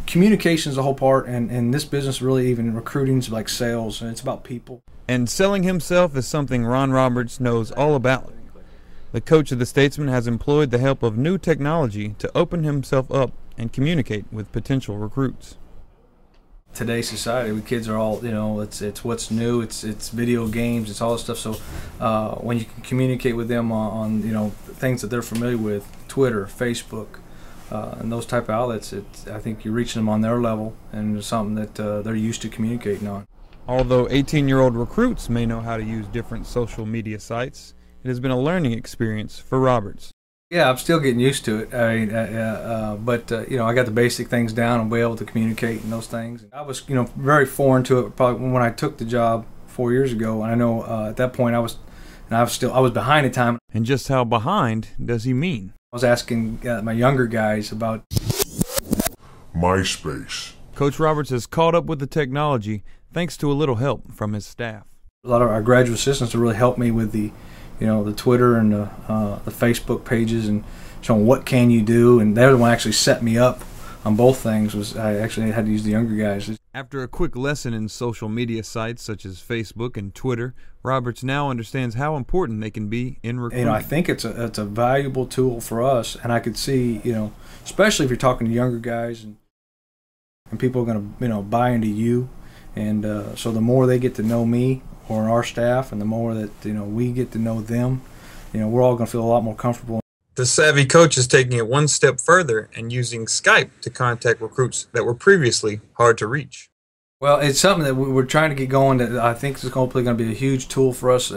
communication is the whole part, and this business really, even recruiting, is like sales, and it's about people. And selling himself is something Ron Roberts knows all about. The coach of the Statesmen has employed the help of new technology to open himself up and communicate with potential recruits. Today's society, we kids are all, it's what's new, it's video games, it's all this stuff. So when you can communicate with them on things that they're familiar with, Twitter, Facebook, and those type of outlets, I think you're reaching them on their level, and it's something that they're used to communicating on. Although 18-year-old recruits may know how to use different social media sites, it has been a learning experience for Roberts. Yeah, I'm still getting used to it. I mean, but I got the basic things down and be able to communicate and those things. I was, very foreign to it probably when I took the job 4 years ago. And I know at that point I was behind the time. And just how behind does he mean? I was asking my younger guys about MySpace. Coach Roberts has caught up with the technology thanks to a little help from his staff. A lot of our graduate assistants have really helped me with the Twitter and the Facebook pages and showing what can you do, and they're the one actually set me up on both things. I actually had to use the younger guys. After a quick lesson in social media sites such as Facebook and Twitter, Roberts now understands how important they can be in recruiting. I think it's a valuable tool for us, and I could see, especially if you're talking to younger guys and people are going to buy into you, and so the more they get to know me or our staff, and the more that we get to know them, we're all going to feel a lot more comfortable. The savvy coach is taking it one step further and using Skype to contact recruits that were previously hard to reach. Well, it's something that we're trying to get going that I think is hopefully going to be a huge tool for us.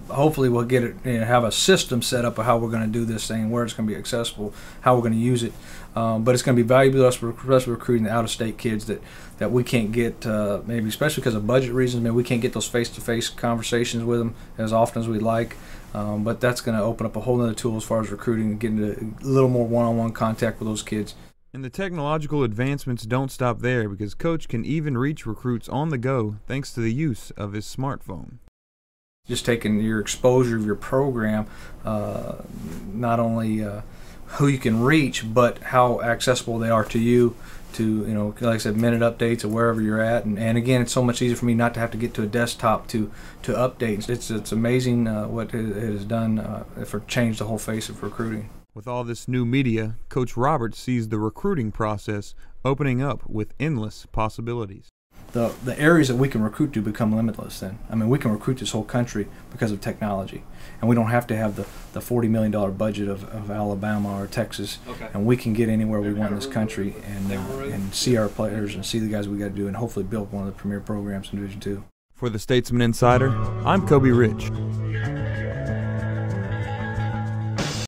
Hopefully we'll get it, have a system set up of how we're going to do this thing, where it's going to be accessible, how we're going to use it. But it's going to be valuable to us for recruiting the out-of-state kids that we can't get, maybe especially because of budget reasons. Maybe we can't get those face-to-face conversations with them as often as we'd like. But that's going to open up a whole other tool as far as recruiting and getting a little more one-on-one contact with those kids. And the technological advancements don't stop there, because Coach can even reach recruits on the go thanks to the use of his smartphone. Just taking your exposure of your program, not only who you can reach, but how accessible they are to you, to like I said, minute updates of wherever you're at. And again, it's so much easier for me not to have to get to a desktop to update. It's amazing what it has done for change the whole face of recruiting. With all this new media, Coach Roberts sees the recruiting process opening up with endless possibilities. The areas that we can recruit to become limitless then. I mean, we can recruit this whole country because of technology. And we don't have to have the $40 million budget of Alabama or Texas. Okay. And we can get anywhere we want in this country and see our players and see the guys we got to do, and hopefully build one of the premier programs in Division II. For the Statesman Insider, I'm Kobe Rich.